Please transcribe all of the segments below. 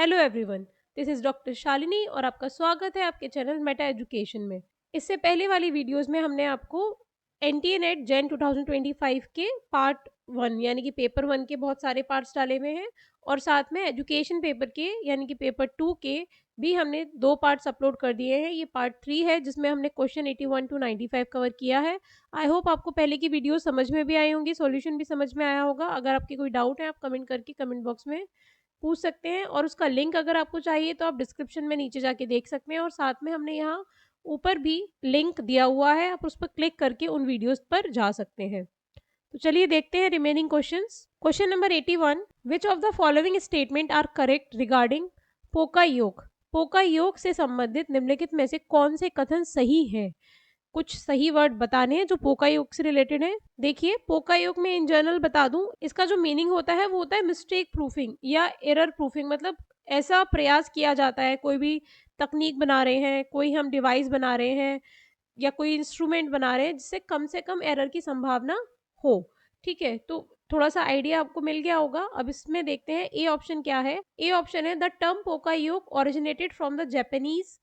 Hello everyone, this is doctor Shalini और आपका स्वागत है आपके चैनल मेटा एजुकेशन में। इससे पहले वाली वीडियोस में हमने आपको एनटीए नेट जैन 2025 के पार्ट 1 यानी कि पेपर 1 के बहुत सारे पार्ट्स डाले हुए हैं और साथ में एजुकेशन पेपर के यानी कि पेपर 2 के भी हमने 2 पार्ट्स अपलोड कर दिए हैं। ये पार्ट 3 है जिसमें हमने क्वेश्चन 81 टू 95 कवर किया है। आई होप आपको पहले की वीडियो समझ में भी आई होंगी, सॉल्यूशन भी समझ में आया होगा। अगर आपकी कोई डाउट है आप कमेंट करके कमेंट बॉक्स में पूछ सकते हैं और उसका लिंक अगर आपको चाहिए तो आप डिस्क्रिप्शन में नीचे जाके देख सकते हैं और साथ में हमने यहाँ ऊपर भी लिंक दिया हुआ है, आप उस पर क्लिक करके उन वीडियोस पर जा सकते हैं। तो चलिए देखते हैं remaining questions. Question number 81, which of the following statement are correct regarding poka yoke. पोका योग से संबंधित निम्नलिखित में से कौन से कथन सही है। कुछ सही वर्ड बताने हैं जो पोका योग से रिलेटेड है। देखिए, पोका योग में इन जनरल बता दूं, इसका जो मीनिंग होता है वो होता है मिस्टेक प्रूफिंग या एरर प्रूफिंग। मतलब ऐसा प्रयास किया जाता है, कोई भी तकनीक बना रहे हैं, कोई हम डिवाइस बना रहे हैं या कोई इंस्ट्रूमेंट बना रहे हैं जिससे कम से कम एरर की संभावना हो। ठीक है, तो थोड़ा सा आइडिया आपको मिल गया होगा। अब इसमें देखते हैं ए ऑप्शन क्या है। ए ऑप्शन है द टर्म पोका योग ओरिजिनेटेड फ्रॉम द जापानीज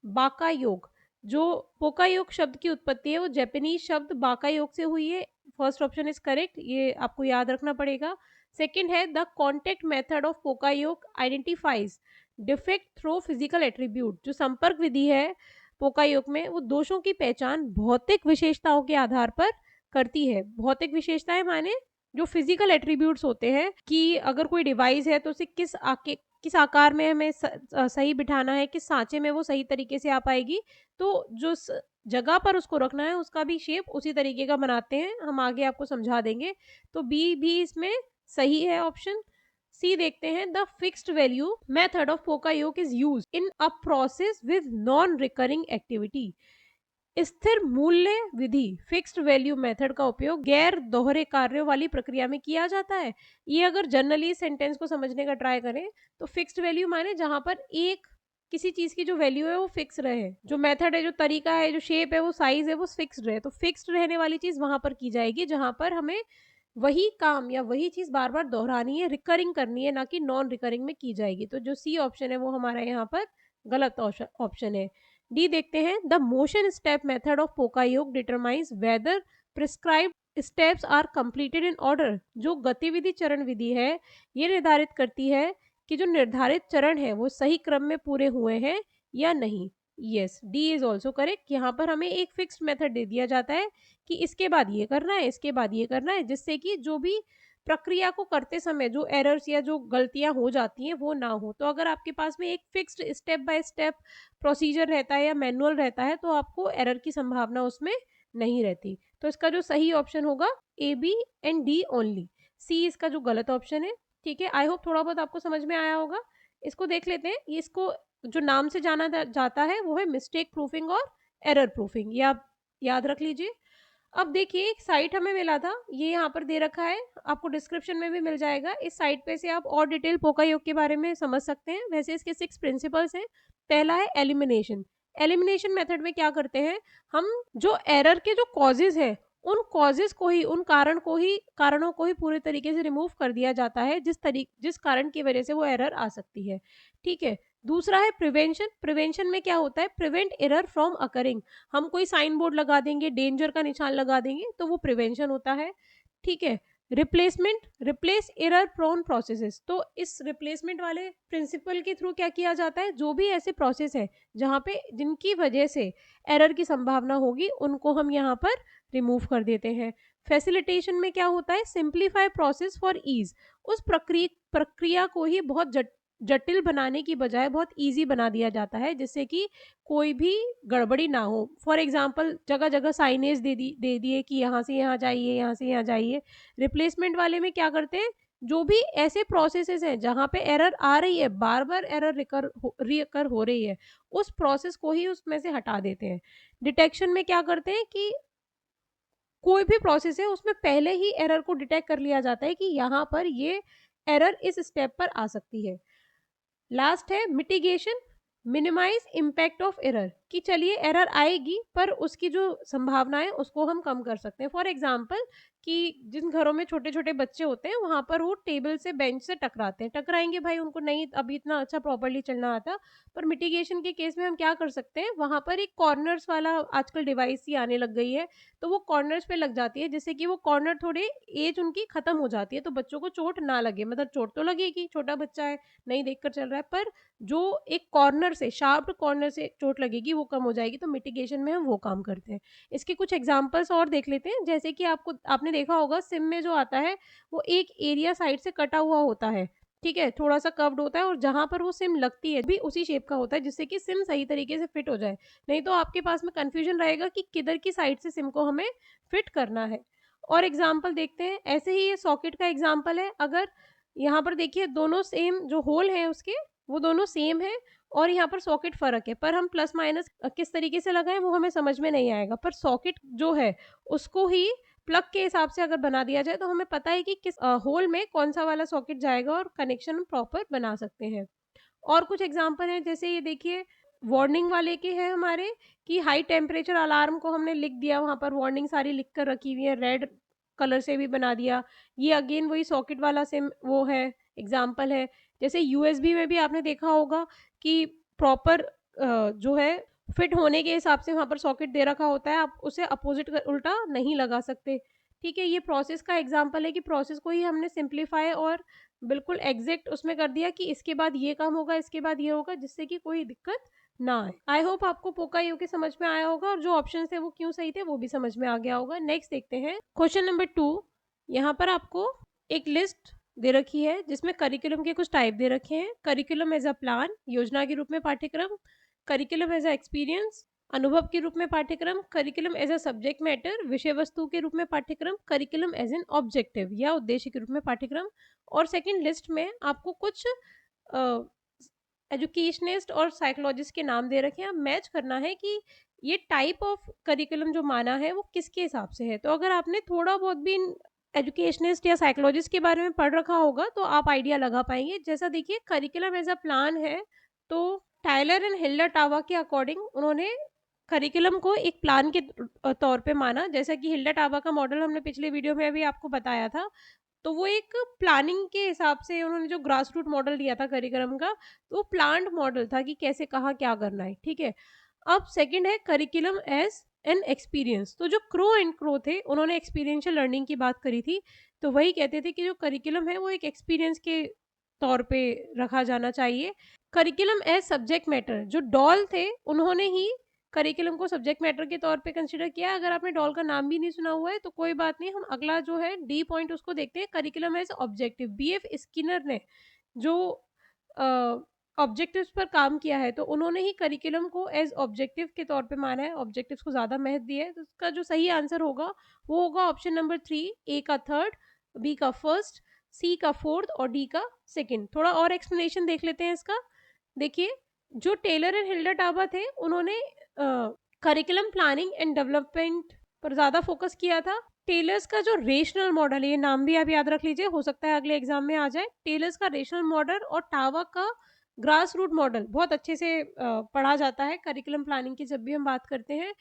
बाका योग। जो पोका योग शब्द की उत्पत्ति है वो जापानीज शब्द बाका योग से हुई है। फर्स्ट ऑप्शन इज करेक्ट, ये आपको याद रखना पड़ेगा। सेकंड है the contact method of poka योग identifies defect through physical attribute. जो संपर्क विधि है पोका योग में वो दोषों की पहचान भौतिक विशेषताओं के आधार पर करती है। भौतिक विशेषताएं माने जो फिजिकल एट्रीब्यूट्स होते हैं कि अगर कोई डिवाइस है तो उसे किस आकार में हमें सही बिठाना है, किस सांचे में वो सही तरीके से आ पाएगी। तो जो जगह पर उसको रखना है उसका भी शेप उसी तरीके का बनाते हैं, हम आगे आपको समझा देंगे। तो बी भी इसमें सही है ऑप्शन। सी देखते हैं the fixed value method of poka योग is use in a process with non recurring activity. स्थिर मूल्य विधि फिक्स्ड वैल्यू मेथड का उपयोग गैर दोहरे कार्यों वाली प्रक्रिया में किया जाता है। ये अगर जनरली सेंटेंस को समझने का ट्राई करें तो फिक्स्ड वैल्यू माने जहां पर एक किसी चीज की जो वैल्यू है वो फिक्स रहे, जो मेथड है, जो तरीका है, जो शेप है, वो साइज है, वो फिक्स्ड रहे। तो फिक्स्ड रहने वाली चीज वहां पर की जाएगी जहां पर हमें वही काम या वही चीज बार बार दोहरानी है, रिकरिंग करनी है, ना कि नॉन रिकरिंग में की जाएगी। तो जो सी ऑप्शन है वो हमारा यहाँ पर गलत ऑप्शन है। डी देखते हैं the motion step method of poka yoke determines whether prescribed steps are completed in order. जो गतिविधि चरण विधि है ये निर्धारित करती है कि जो निर्धारित चरण है वो सही क्रम में पूरे हुए हैं या नहीं। Yes, D is also correct. यहाँ पर हमें एक फिक्स्ड मेथड दे दिया जाता है कि इसके बाद ये करना है, इसके बाद ये करना है, जिससे कि जो भी प्रक्रिया को करते समय जो एरर्स या जो गलतियां हो जाती हैं वो ना हो। तो अगर आपके पास में एक fixed step by step procedure रहता है या मैनुअल रहता है तो आपको एरर की संभावना उसमें नहीं रहती। तो इसका जो सही ऑप्शन होगा A B and D only. C इसका जो गलत ऑप्शन है। ठीक है, आई होप थोड़ा बहुत आपको समझ में आया होगा। इसको देख लेते हैं। ये इसको जो नाम से जाना जाता है वो है मिस्टेक प्रूफिंग और एरर प्रूफिंग, ये आप याद रख लीजिए। अब देखिए एक साइट हमें मिला था, ये यहाँ पर दे रखा है, आपको डिस्क्रिप्शन में भी मिल जाएगा। इस साइट पे से आप और डिटेल पोका योग के बारे में समझ सकते हैं। वैसे इसके 6 प्रिंसिपल्स हैं। पहला है एलिमिनेशन। एलिमिनेशन मेथड में क्या करते हैं हम, जो एरर के जो कॉजेज है उन कॉजेज को ही, उन कारणों को ही पूरे तरीके से रिमूव कर दिया जाता है जिस कारण की वजह से वो एरर आ सकती है। ठीक है, दूसरा है प्रिवेंशन। प्रिवेंशन में क्या होता है, प्रिवेंट एरर फ्रॉम अकरिंग। हम कोई साइन बोर्ड लगा देंगे, डेंजर का निशान लगा देंगे तो वो प्रिवेंशन होता है। ठीक है, replacement, replace error prone processes. तो इस रिप्लेसमेंट वाले प्रिंसिपल के थ्रू क्या किया जाता है, जो भी ऐसे प्रोसेस है जहाँ पे जिनकी वजह से एरर की संभावना होगी उनको हम यहाँ पर रिमूव कर देते हैं। फैसिलिटेशन में क्या होता है, सिंप्लीफाई प्रोसेस फॉर ईज। उस प्रक्रिया को ही बहुत जटिल बनाने की बजाय बहुत इजी बना दिया जाता है जिससे कि कोई भी गड़बड़ी ना हो। फॉर एग्जांपल जगह जगह साइनेज दे दिए कि यहाँ से यहाँ जाइए, यहाँ से यहाँ जाइए। रिप्लेसमेंट वाले में क्या करते हैं, जो भी ऐसे प्रोसेसेस हैं जहाँ पे एरर आ रही है, बार बार एरर रिकर हो रही है, उस प्रोसेस को ही उसमें से हटा देते हैं। डिटेक्शन में क्या करते हैं कि कोई भी प्रोसेस है उसमें पहले ही एरर को डिटेक्ट कर लिया जाता है कि यहाँ पर ये एरर इस स्टेप पर आ सकती है। लास्ट है mitigation, minimise impact of error. कि चलिए एरर आएगी पर उसकी जो संभावना है उसको हम कम कर सकते हैं। फॉर एग्ज़ाम्पल कि जिन घरों में छोटे-छोटे बच्चे होते हैं वहाँ पर वो टेबल से बेंच से टकराते हैं। टकराएँगे भाई, उनको नहीं अभी इतना अच्छा प्रॉपर्ली चलना आता। पर मिटिगेशन के केस में हम क्या कर सकते हैं, वहाँ पर एक कॉर्नर्स वाला आजकल डिवाइस ही आने लग गई है, तो वो कॉर्नर्स पे लग जाती है जिससे कि वो कॉर्नर थोड़े एज उनकी खत्म हो जाती है, तो बच्चों को चोट ना लगे। मतलब चोट तो लगेगी, छोटा बच्चा है, नहीं देख कर चल रहा है, पर जो एक कॉर्नर से शार्प कॉर्नर से चोट लगेगी वो कम हो जाएगी, तो मिटिगेशन में हम वो काम करते हैं। इसके कुछ एग्ज़ाम्पल्स और देख लेते हैं, जैसे कि आपने देखा होगा सिम में जो आता है, वो एक एरिया साइड से कटा हुआ होता है, ठीक है? थोड़ा-सा कर्व्ड होता है और जहाँ पर वो सिम लगती है भी उसी शेप का होता है जिससे कि सिम सही तरीके से फिट हो जाए। नहीं तो आपके पास में कन्फ्यूज़न रहेगा कि किधर की साइड से सिम को हमें फिट करना है। और एग्ज़ाम्पल देखते हैं, ऐसे ही ये सॉकेट का एग्ज़ाम्पल है। अगर यहाँ पर देखिए दोनों सेम जो होल हैं उसके, वो दोनों सेम हैं और यहाँ पर सॉकेट फ़र्क है, पर हम प्लस माइनस किस तरीके से लगाएँ वो हमें समझ में नहीं आएगा। पर सॉकेट जो है उसको ही प्लग के हिसाब से अगर बना दिया जाए तो हमें पता है कि किस होल में कौन-सा वाला सॉकेट जाएगा और कनेक्शन हम प्रॉपर बना सकते हैं। और कुछ एग्ज़ाम्पल हैं, जैसे ये देखिए वार्निंग वाले के हैं हमारे कि हाई टेम्परेचर अलार्म को हमने लिख दिया, वहाँ पर वार्निंग सारी लिख कर रखी हुई है, रेड कलर से भी बना दिया। ये अगेन वही सॉकेट वाला सिम वो है, एग्ज़ाम्पल है। जैसे यूएसबी में भी आपने देखा होगा कि प्रॉपर जो है फिट होने के हिसाब से वहाँ पर सॉकेट दे रखा होता है, आप उसे अपोज़िट उल्टा नहीं लगा सकते। ठीक है, ये प्रोसेस का एग्ज़ाम्पल है कि प्रोसेस को ही हमने सिम्प्लीफाई और बिल्कुल एग्ज़ैक्ट उसमें कर दिया कि इसके बाद ये काम होगा, इसके बाद ये होगा, जिससे कि कोई दिक्कत ना आए। आई होप आपको पोका यूके समझ में आया होगा और जो ऑप्शंस थे वो क्यों सही थे वो भी समझ में आ गया होगा। नेक्स्ट देखते हैं क्वेश्चन नंबर 2। यहाँ पर आपको एक लिस्ट दे रखी है जिसमें करिकुलम के कुछ टाइप दे रखे हैं। करिकुलम एज़ अ प्लान, योजना के रूप में पाठ्यक्रम। करिकुलम एज़ अ एक्सपीरियंस, अनुभव के रूप में पाठ्यक्रम। Curriculum as a subject matter, विषय वस्तु के रूप में पाठ्यक्रम। करिकुलम एज़ एन ऑब्जेक्टिव या उद्देश्य के रूप में पाठ्यक्रम। और सेकंड लिस्ट में आपको कुछ एजुकेशनिस्ट और साइकोलॉजिस्ट के नाम दे रखे हैं। अब मैच करना है कि ये टाइप ऑफ करिकुलम जो माना है वो किसके हिसाब से है। तो अगर आपने थोड़ा बहुत भी एजुकेशनिस्ट या साइकोलॉजिस्ट के बारे में पढ़ रखा होगा तो आप आइडिया लगा पाएंगे। जैसा देखिए करिकुलम एज अ प्लान है, तो टाइलर एंड हिल्डर टावा के अकॉर्डिंग उन्होंने करिकुलम को एक प्लान के तौर पे माना। जैसा कि हिल्डर टावा का मॉडल हमने पिछले वीडियो में अभी आपको बताया था, तो वो एक प्लानिंग के हिसाब से उन्होंने जो ग्रास रूट मॉडल दिया था करिकुलम का, तो वो प्लान्ड मॉडल था कि कैसे कहाँ क्या करना है, ठीक है। अब सेकंड है करिकुलम एज एन एक्सपीरियंस। तो जो क्रो एंड क्रो थे उन्होंने एक्सपीरियंशियल लर्निंग की बात करी थी, तो वही कहते थे कि जो करिकुलम है वो एक एक्सपीरियंस के तौर पे रखा जाना चाहिए। करिकुलम एज सब्जेक्ट मैटर, जो डॉल थे उन्होंने ही करिकुलम को सब्जेक्ट मैटर के तौर पे कंसीडर किया। अगर आपने डॉल का नाम भी नहीं सुना हुआ है तो कोई बात नहीं, हम अगला जो है डी पॉइंट उसको देखते हैं, curriculum as objective. BF Skinner ने जो ऑब्जेक्टिव्स पर काम किया है तो उन्होंने ही करिकुलम को एज ऑब्जेक्टिव के तौर पे माना है, ऑब्जेक्टिव्स को ज़्यादा महत्व दिया है। तो उसका जो सही आंसर होगा वो होगा ऑप्शन नंबर 3, ए का थर्ड, बी का फर्स्ट, सी का फोर्थ और डी का सेकंड। थोड़ा और एक्सप्लेनेशन देख लेते हैं इसका। देखिए जो टेलर एंड हिल्डर टाबा थे उन्होंने करिकुलम प्लानिंग एंड डेवलपमेंट पर ज़्यादा फोकस किया था। टेलर्स का जो रेशनल मॉडल है, ये नाम भी आप याद रख लीजिए, हो सकता है अगले एग्जाम में आ जाए। टेलर्स का रेशनल मॉडल और टावा का ग्रास रूट मॉडल बहुत अच्छे से पढ़ा जाता है करिकुलम प्लानिंग की जब भी हम बात करते हैं।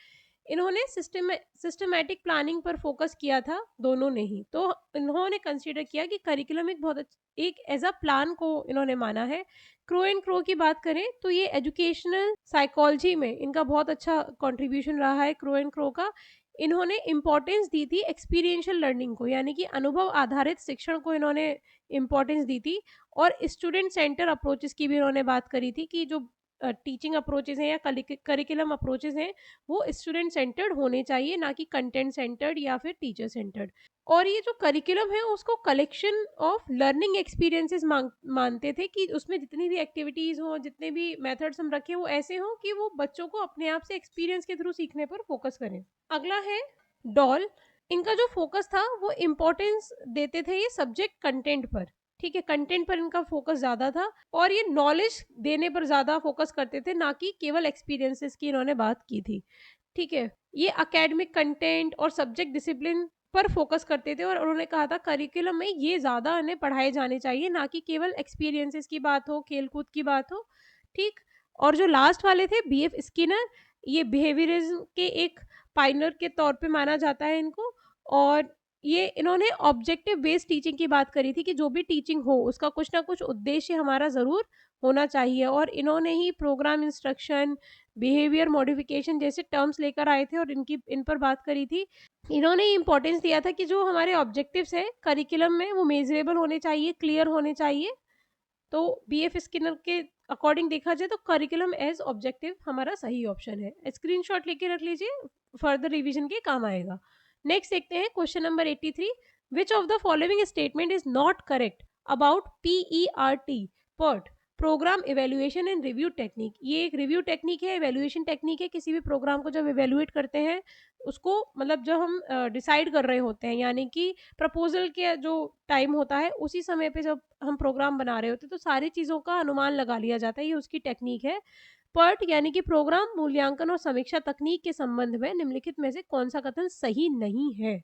इन्होंने सिस्टमैटिक प्लानिंग पर फोकस किया था, दोनों ने ही। तो इन्होंने कंसीडर किया कि करिकुलम एक बहुत एक एज अ प्लान को इन्होंने माना है। क्रो एंड क्रो की बात करें तो ये एजुकेशनल साइकोलॉजी में इनका बहुत अच्छा कंट्रीब्यूशन रहा है क्रो एंड क्रो का। इन्होंने इम्पोर्टेंस दी थी एक्सपीरियंशियल लर्निंग को, यानी कि अनुभव आधारित शिक्षण को इन्होंने इम्पोर्टेंस दी थी। और स्टूडेंट सेंटर अप्रोचेस की भी इन्होंने बात करी थी कि जो टीचिंग अप्रोचेस हैं या करिकुलम अप्रोचेस हैं वो स्टूडेंट सेंटर्ड होने चाहिए, ना कि कंटेंट सेंटर्ड या फिर टीचर सेंटर्ड। और ये जो करिकुलम है उसको कलेक्शन ऑफ लर्निंग एक्सपीरियंसेस मानते थे कि उसमें जितनी भी एक्टिविटीज़ हों, जितने भी मेथड्स हम रखें वो ऐसे हों कि वो बच्चों को अपने आप से एक्सपीरियंस के थ्रू सीखने पर फोकस करें। अगला है डॉल। इनका जो फोकस था वो इम्पोर्टेंस देते थे ये सब्जेक्ट कंटेंट पर, ठीक है, कंटेंट पर इनका फोकस ज़्यादा था और ये नॉलेज देने पर ज़्यादा फोकस करते थे, ना कि केवल एक्सपीरियंसेस की इन्होंने बात की थी, ठीक है। ये एकेडमिक कंटेंट और सब्जेक्ट डिसिप्लिन पर फोकस करते थे और उन्होंने कहा था करिकुलम में ये ज़्यादा इन्हें पढ़ाए जाने चाहिए, ना कि केवल एक्सपीरियंसेस की बात हो, खेल कूद की बात हो, ठीक। और जो लास्ट वाले थे बीएफ स्किनर, ये बिहेवियरिज्म के एक पायनियर के तौर पे माना जाता है इनको। और ये इन्होंने ऑब्जेक्टिव बेस्ड टीचिंग की बात करी थी कि जो भी टीचिंग हो उसका कुछ ना कुछ उद्देश्य हमारा ज़रूर होना चाहिए। और इन्होंने ही प्रोग्राम इंस्ट्रक्शन, बिहेवियर मॉडिफिकेशन जैसे टर्म्स लेकर आए थे और इन पर बात करी थी। इन्होंने इम्पोर्टेंस दिया था कि जो हमारे ऑब्जेक्टिव्स हैं करिकुलम में वो मेजरेबल होने चाहिए, क्लियर होने चाहिए। तो बीएफ स्किनर के अकॉर्डिंग देखा जाए तो करिकुलम एज ऑब्जेक्टिव हमारा सही ऑप्शन है। स्क्रीनशॉट लेके रख लीजिए, फर्दर रिवीजन के काम आएगा। नेक्स्ट देखते हैं question number 83। Which of the following statement is not correct about PERT, PERT, program evaluation and review technique. ये एक रिव्यू टेक्निक है, इवेल्युएशन टेक्निक है। किसी भी प्रोग्राम को जब इवेल्युएट करते हैं उसको, मतलब जब हम डिसाइड कर रहे होते हैं, यानी कि प्रपोजल के जो टाइम होता है उसी समय पे जब हम प्रोग्राम बना रहे होते हैं तो सारी चीज़ों का अनुमान लगा लिया जाता है। ये उसकी टेक्निक है। पर्ट यानी कि प्रोग्राम मूल्यांकन और समीक्षा तकनीक के संबंध में निम्नलिखित में से कौन सा कथन सही नहीं है,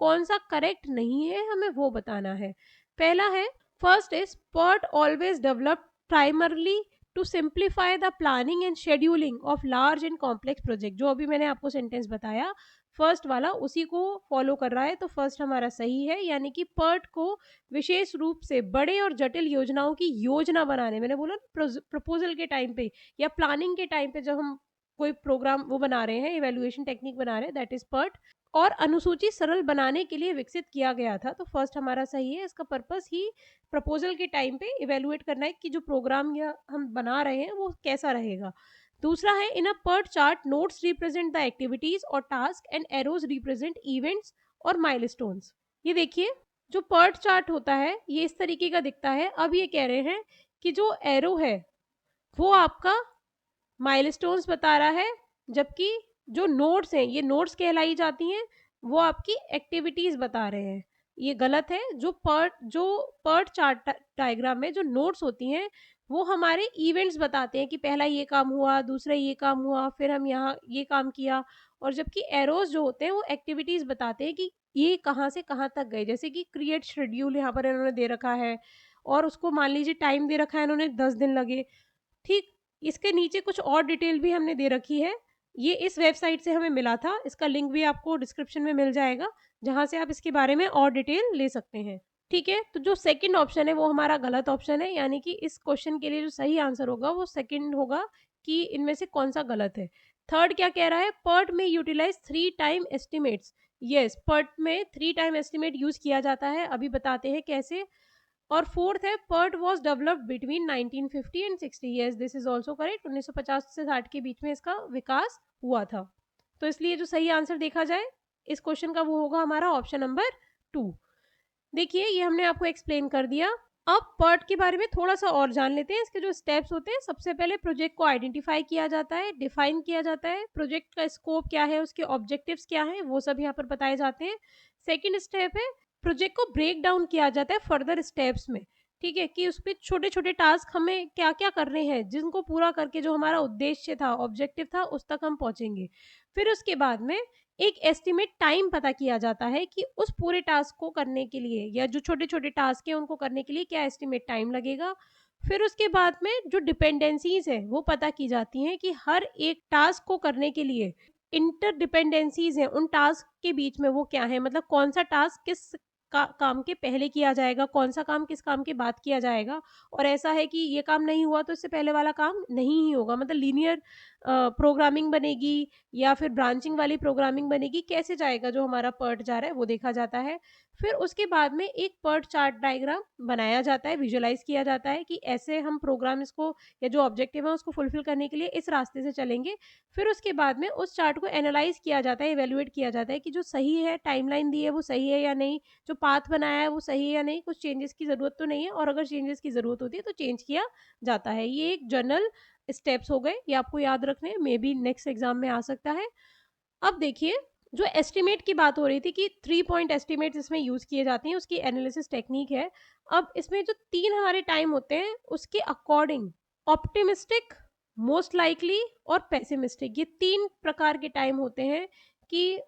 कौन सा करेक्ट नहीं है, हमें वो बताना है। पहला है, first is PERT always develop primarily to simplify the planning and scheduling of large and complex project. जो अभी मैंने आपको सेंटेंस बताया फर्स्ट वाला उसी को फॉलो कर रहा है, तो फर्स्ट हमारा सही है। यानी कि पर्ट को विशेष रूप से बड़े और जटिल योजनाओं की योजना बनाने, मैंने बोला प्रपोजल के टाइम पे या प्लानिंग के टाइम पे जब हम कोई प्रोग्राम वो बना रहे हैं, इवेल्युएशन टेक्निक बना रहे हैं, दैट इज पर्ट। और अनुसूची सरल बनाने के लिए विकसित किया गया था, तो फर्स्ट हमारा सही है। इसका पर्पस ही प्रपोजल के टाइम पे इवेल्युएट करना है कि जो प्रोग्राम या हम बना रहे हैं वो कैसा रहेगा। दूसरा है, in a PERT chart notes represent the activities और task and arrows represent events और माइलस्टोन्स। ये देखिए, जो पर्ट चार्ट होता है ये इस तरीके का दिखता है। अब ये कह रहे हैं कि जो एरो है वो आपका माइलस्टोन्स बता रहा है, जबकि जो नोट्स हैं ये नोट्स कहलाई जाती हैं, वो आपकी एक्टिविटीज बता रहे हैं। ये गलत है। जो पर्ट चार्ट डायग्राम में जो नोट्स होती हैं वो हमारे इवेंट्स बताते हैं कि पहला ये काम हुआ, दूसरा ये काम हुआ, फिर हम यहाँ ये काम किया। और जबकि एरोज जो होते हैं वो एक्टिविटीज बताते हैं कि ये कहाँ से कहाँ तक गए। जैसे कि क्रिएट शेड्यूल यहाँ पर इन्होंने दे रखा है और उसको मान लीजिए टाइम दे रखा है इन्होंने 10 दिन लगे। ठीक, इसके नीचे कुछ और डिटेल भी हमने दे रखी है। ये इस वेबसाइट से हमें मिला था, इसका लिंक भी आपको डिस्क्रिप्शन में मिल जाएगा, जहाँ से आप इसके बारे में और डिटेल ले सकते हैं। ठीक है, तो जो सेकंड ऑप्शन है वो हमारा गलत ऑप्शन है। यानी कि इस क्वेश्चन के लिए जो सही आंसर होगा वो सेकंड होगा, कि इनमें से कौन सा गलत है। थर्ड क्या कह रहा है, पर्ट में utilise 3 time estimates. Yes, PERT में 3 टाइम एस्टिमेट यूज किया जाता है, अभी बताते हैं कैसे। और फोर्थ है, PERT was developed between 1950 and 60। Yes, this is also correct. 1950 से 60 के बीच में इसका विकास हुआ था। तो इसलिए जो सही आंसर देखा जाए इस क्वेश्चन का वो होगा हमारा ऑप्शन नंबर 2। देखिए, ये हमने आपको एक्सप्लेन कर दिया। अब पर्ट के बारे में थोड़ा सा और जान लेते हैं। इसके जो स्टेप्स होते हैं, सबसे पहले प्रोजेक्ट को आइडेंटिफाई किया जाता है, डिफाइन किया जाता है, प्रोजेक्ट का स्कोप क्या है, उसके ऑब्जेक्टिव्स क्या है, वो सब यहाँ पर बताए जाते हैं। सेकेंड स्टेप है, प्रोजेक्ट को ब्रेक डाउन किया जाता है फर्दर स्टेप्स में। ठीक है, कि उस पर छोटे छोटे टास्क हमें क्या क्या करने हैं, जिनको पूरा करके जो हमारा उद्देश्य था, ऑब्जेक्टिव था, उस तक हम पहुंचेंगे। फिर उसके बाद में एक एस्टिमेट टाइम पता किया जाता है कि उस पूरे टास्क को करने के लिए या जो छोटे छोटे टास्क हैं उनको करने के लिए क्या एस्टिमेट टाइम लगेगा। फिर उसके बाद में जो डिपेंडेंसीज है वो पता की जाती हैं कि हर एक टास्क को करने के लिए इंटरडिपेंडेंसीज हैं उन टास्क के बीच में, वो क्या है, मतलब कौन सा टास्क किस काम के पहले किया जाएगा, कौन सा काम किस काम के बाद किया जाएगा। और ऐसा है कि ये काम नहीं हुआ तो इससे पहले वाला काम नहीं ही होगा, मतलब लीनियर प्रोग्रामिंग बनेगी या फिर ब्रांचिंग वाली प्रोग्रामिंग बनेगी, कैसे जाएगा जो हमारा पर्ट जा रहा है वो देखा जाता है। फिर उसके बाद में एक पर्ट चार्ट डायग्राम बनाया जाता है, विजुअलाइज किया जाता है कि ऐसे हम प्रोग्राम इसको या जो ऑब्जेक्टिव है उसको फुलफिल करने के लिए इस रास्ते से चलेंगे। फिर उसके बाद में उस चार्ट को एनालाइज किया जाता है, इवेल्युएट किया जाता है कि जो सही है, टाइमलाइन दी है वो सही है या नहीं, जो पाथ बनाया है वो सही है या नहीं, कुछ चेंजेस की ज़रूरत तो नहीं है, और अगर चेंजेस की ज़रूरत होती है तो चेंज किया जाता है। ये एक जनरल स्टेप्स हो गए, ये आपको याद रखने हैं, मे बी नेक्स्ट एग्जाम में आ सकता है। अब देखिए, जो एस्टिमेट की बात हो रही थी कि 3 पॉइंट एस्टिमेट इसमें यूज किए जाते हैं, उसकी एनालिसिस टेक्निक है। अब इसमें जो 3 हमारे टाइम होते हैं उसके अकॉर्डिंग ऑप्टिमिस्टिक, मोस्ट लाइकली और पेसिमिस्टिक, ये 3 प्रकार के टाइम होते हैं कि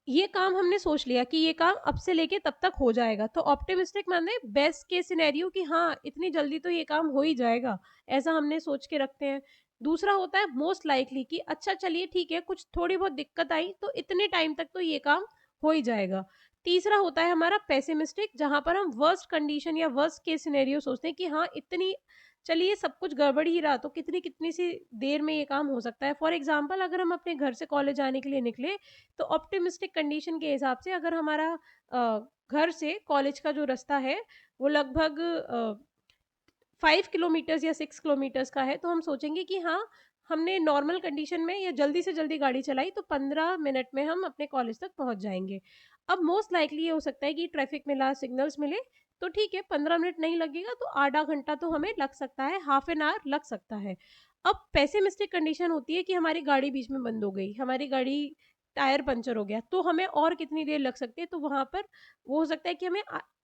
ये काम हमने सोच लिया कि ये काम अब से लेके तब तक हो जाएगा। तो ऑप्टिमिस्टिक माने बेस्ट केस सिनेरियो कि हाँ, इतनी जल्दी तो ये काम हो ही जाएगा, ऐसा हमने सोच के रखते हैं। दूसरा होता है मोस्ट लाइकली कि अच्छा चलिए ठीक है, कुछ थोड़ी बहुत दिक्कत आई तो इतने टाइम तक तो ये काम हो ही जाएगा। तीसरा होता है हमारा पेसिमिस्टिक, जहाँ पर हम वर्स्ट कंडीशन या वर्स्ट केस सिनेरियो सोचते हैं कि हाँ, इतनी चलिए सब कुछ गड़बड़ ही रहा तो कितनी सी देर में ये काम हो सकता है। फॉर एग्जाम्पल अगर हम अपने घर से कॉलेज जाने के लिए निकले, तो ऑप्टिमिस्टिक कंडीशन के हिसाब से अगर हमारा घर से कॉलेज का जो रास्ता है वो लगभग 5 किलोमीटर्स या 6 किलोमीटर्स का है, तो हम सोचेंगे कि हाँ, हमने नॉर्मल कंडीशन में या जल्दी से जल्दी गाड़ी चलाई तो 15 मिनट में हम अपने कॉलेज तक पहुंच जाएंगे। अब मोस्ट लाइकली ये हो सकता है कि ट्रैफिक मिला, सिग्नल्स मिले, तो ठीक है 15 मिनट नहीं लगेगा तो आधा घंटा तो हमें लग सकता है, हाफ एन आवर लग सकता है। अब पेसिमिस्टिक कंडीशन होती है कि हमारी गाड़ी बीच में बंद हो गई, हमारी गाड़ी टायर पंचर हो गया, तो हमें और कितनी देर लग सकती है, तो वहां पर वो हो सकता है कि हमें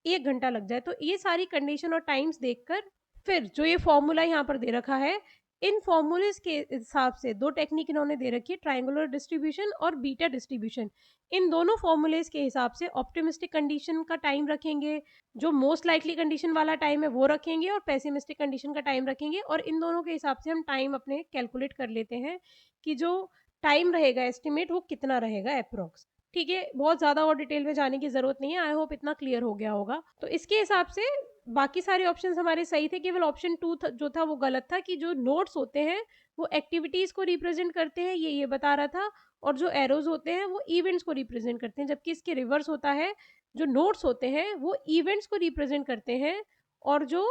1 घंटा लग जाए। तो ये सारी कंडीशन और टाइम्स देखकर फिर जो ये फॉर्मूला यहाँ पर दे रखा है, इन फॉर्मूलेस के हिसाब से 2 टेक्निक इन्होंने दे रखी है, ट्रायंगुलर डिस्ट्रीब्यूशन और बीटा डिस्ट्रीब्यूशन। इन दोनों फॉर्मूलेस के हिसाब से ऑप्टिमिस्टिक कंडीशन का टाइम रखेंगे, जो मोस्ट लाइकली कंडीशन वाला टाइम है वो रखेंगे और पेसिमिस्टिक कंडीशन का टाइम रखेंगे, और इन दोनों के हिसाब से हम टाइम अपने कैलकुलेट कर लेते हैं कि जो टाइम रहेगा एस्टिमेट वो कितना रहेगा अप्रॉक्स। ठीक है, बहुत ज़्यादा और डिटेल में जाने की ज़रूरत नहीं है, आई होप इतना क्लियर हो गया होगा। तो इसके हिसाब से बाकी सारे ऑप्शंस हमारे सही थे, केवल ऑप्शन 2 जो था वो गलत था कि जो नोट्स होते हैं वो एक्टिविटीज़ को रिप्रेजेंट करते हैं, ये बता रहा था, और जो एरोज़ होते हैं वो इवेंट्स को रिप्रेजेंट करते हैं, जबकि इसके रिवर्स होता है, जो नोट्स होते हैं वो इवेंट्स को रिप्रेजेंट करते हैं और जो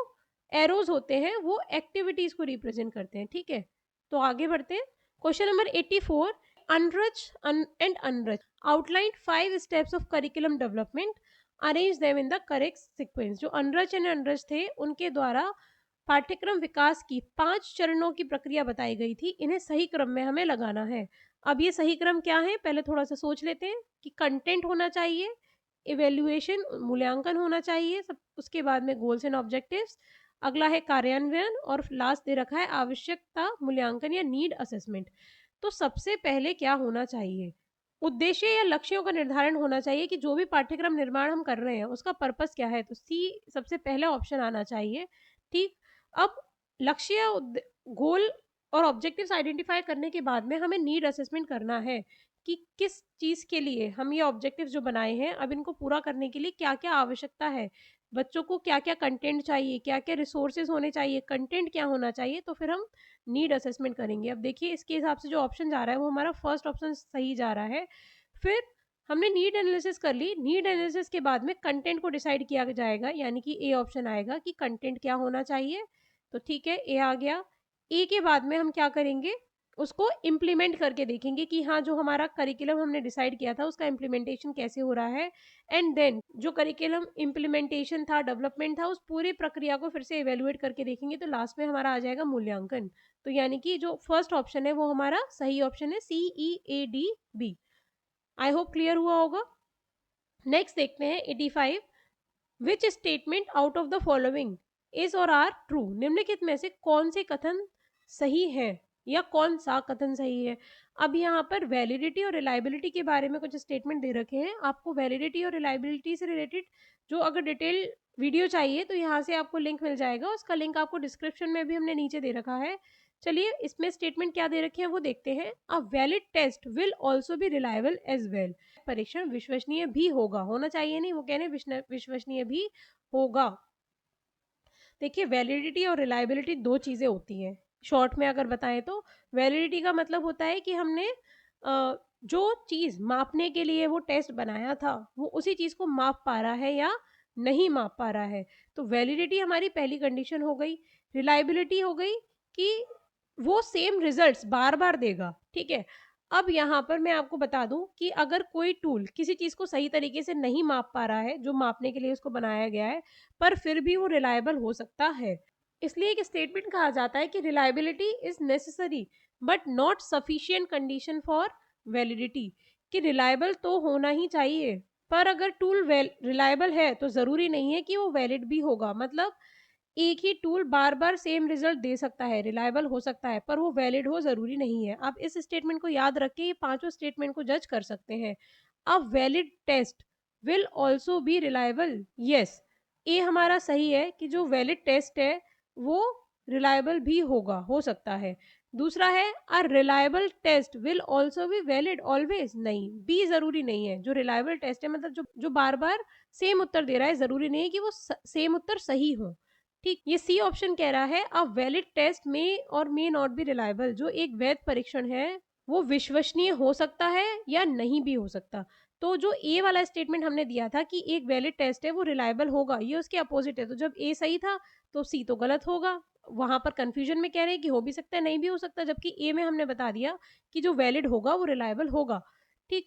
एरोज़ होते हैं वो एक्टिविटीज़ को रिप्रेजेंट करते हैं। ठीक है? तो आगे बढ़ते हैं। Question number 84, enrich and enrich outline 5 steps of curriculum development, arrange them in the correct sequence. जो अनरच एंड अनरच थे उनके द्वारा पाठ्यक्रम विकास की 5 चरणों की प्रक्रिया बताई गई थी, इन्हें सही क्रम में हमें लगाना है। अब ये सही क्रम क्या है, पहले थोड़ा सा सोच लेते हैं कि कंटेंट होना चाहिए, इवेल्युएशन मूल्यांकन होना चाहिए, सब उसके बाद में गोल्स एंड ऑब्जेक्टिव्स, अगला है कार्यान्वयन, और लास्ट दे रखा है आवश्यकता मूल्यांकन या नीड असेसमेंट। तो सबसे पहले क्या होना चाहिए, उद्देश्य या लक्ष्यों का निर्धारण होना चाहिए कि जो भी पाठ्यक्रम निर्माण हम कर रहे हैं उसका पर्पस क्या है, तो सी सबसे पहला ऑप्शन आना चाहिए। ठीक, अब लक्ष्य, गोल और ऑब्जेक्टिव्स आइडेंटिफाई करने के बाद में हमें नीड असेसमेंट करना है कि किस चीज़ के लिए हम ये ऑब्जेक्टिव्स जो बनाए हैं, अब इनको पूरा करने के लिए क्या क्या आवश्यकता है, बच्चों को क्या क्या कंटेंट चाहिए, क्या क्या रिसोर्सेज होने चाहिए, कंटेंट क्या होना चाहिए, तो फिर हम नीड असेसमेंट करेंगे। अब देखिए इसके हिसाब से जो ऑप्शन जा रहा है वो हमारा फर्स्ट ऑप्शन सही जा रहा है। फिर हमने नीड एनालिसिस कर ली, नीड एनालिसिस के बाद में कंटेंट को डिसाइड किया जाएगा, यानी कि ए ऑप्शन आएगा कि कंटेंट क्या होना चाहिए। तो ठीक है, ए आ गया। ए के बाद में हम क्या करेंगे, उसको इम्प्लीमेंट करके देखेंगे कि हाँ, जो हमारा करिकुलम हमने डिसाइड किया था उसका इम्प्लीमेंटेशन कैसे हो रहा है, एंड देन जो करिकुलम इम्प्लीमेंटेशन था, डेवलपमेंट था, उस पूरी प्रक्रिया को फिर से इवेलुएट करके देखेंगे, तो लास्ट में हमारा आ जाएगा मूल्यांकन। तो यानी कि जो फर्स्ट ऑप्शन है वो हमारा सही ऑप्शन है, CEADB। आई होप क्लियर हुआ होगा। नेक्स्ट देखते हैं 85, which statement out of the following is और आर ट्रू, निम्नलिखित में से कौन से कथन सही है या कौन सा कथन सही है। अब यहाँ पर वैलिडिटी और रिलायबिलिटी के बारे में कुछ स्टेटमेंट दे रखे हैं, आपको वैलिडिटी और रिलायबिलिटी से रिलेटेड जो अगर डिटेल वीडियो चाहिए तो यहाँ से आपको लिंक मिल जाएगा, उसका लिंक आपको डिस्क्रिप्शन में भी हमने नीचे दे रखा है। चलिए इसमें स्टेटमेंट क्या दे रखे हैं वो देखते हैं। A valid test will also be reliable as well, परीक्षण विश्वसनीय भी होगा, होना चाहिए नहीं, वो कह रहे हैं विश्वसनीय भी होगा। देखिए वैलिडिटी और रिलायबिलिटी दो चीज़ें होती हैं, शॉर्ट में अगर बताएं तो वैलिडिटी का मतलब होता है कि हमने जो चीज़ मापने के लिए वो टेस्ट बनाया था वो उसी चीज़ को माप पा रहा है या नहीं माप पा रहा है, तो वैलिडिटी हमारी पहली कंडीशन हो गई। रिलायबिलिटी हो गई कि वो सेम रिजल्ट्स बार बार देगा। ठीक है, अब यहाँ पर मैं आपको बता दूं कि अगर कोई टूल किसी चीज़ को सही तरीके से नहीं माप पा रहा है जो मापने के लिए उसको बनाया गया है, पर फिर भी वो रिलायबल हो सकता है। इसलिए एक स्टेटमेंट कहा जाता है कि reliability is necessary but not sufficient condition for validity, कि रिलायबल तो होना ही चाहिए, पर अगर टूल रिलायबल है तो ज़रूरी नहीं है कि वो वैलिड भी होगा। मतलब एक ही टूल बार बार सेम रिजल्ट दे सकता है, रिलायबल हो सकता है, पर वो वैलिड हो ज़रूरी नहीं है। आप इस स्टेटमेंट को याद रख के ये पांचों स्टेटमेंट को जज कर सकते हैं। A valid test will also be reliable? Yes, A हमारा सही है कि जो वैलिड टेस्ट है वो रिलायबल भी होगा, हो सकता है। दूसरा है a reliable test will also be valid always? नहीं, बी जरूरी नहीं है। जो रिलायबल टेस्ट है मतलब जो जो बार बार सेम उत्तर दे रहा है, जरूरी नहीं है कि वो सेम उत्तर सही हो। ठीक, ये सी ऑप्शन कह रहा है अ वैलिड टेस्ट मे और मे नॉट बी रिलायबल। जो एक वैध परीक्षण है वो विश्वसनीय हो सकता है या नहीं भी हो सकता। तो जो ए वाला स्टेटमेंट हमने दिया था कि एक वैलिड टेस्ट है वो रिलायबल होगा, ये उसके अपोजिट है। तो जब ए सही था तो सी तो गलत होगा। वहां पर कंफ्यूजन में कह रहे हैं कि हो भी सकता है, नहीं भी हो सकता, जबकि ए में हमने बता दिया कि जो वैलिड होगा वो रिलायबल होगा। ठीक,